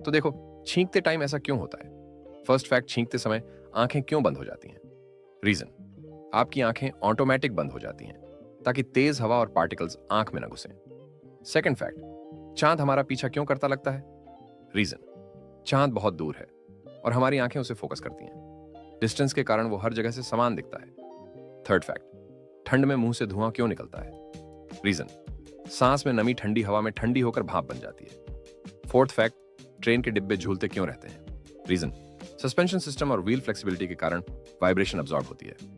तो देखो, छींकते टाइम ऐसा क्यों होता है? फर्स्ट फैक्ट, छींकते समय आंखें क्यों बंद हो जाती हैं? रीजन, आपकी आंखें ऑटोमेटिक बंद हो जाती हैं ताकि तेज हवा और पार्टिकल्स आंख में न घुसें। सेकंड फैक्ट, चांद हमारा पीछा क्यों करता लगता है? रीजन, चांद बहुत दूर है और हमारी आंखें उसे फोकस करती हैं। डिस्टेंस के कारण वो हर जगह से समान दिखता है। थर्ड फैक्ट, ठंड में मुंह से धुआं क्यों निकलता है? रीजन, सांस में नमी ठंडी हवा में ठंडी होकर भाप बन जाती है। फोर्थ फैक्ट, ट्रेन के डिब्बे झूलते क्यों रहते हैं? रीजन, सस्पेंशन सिस्टम और व्हील फ्लेक्सिबिलिटी के कारण वाइब्रेशन अब्सॉर्ब होती है।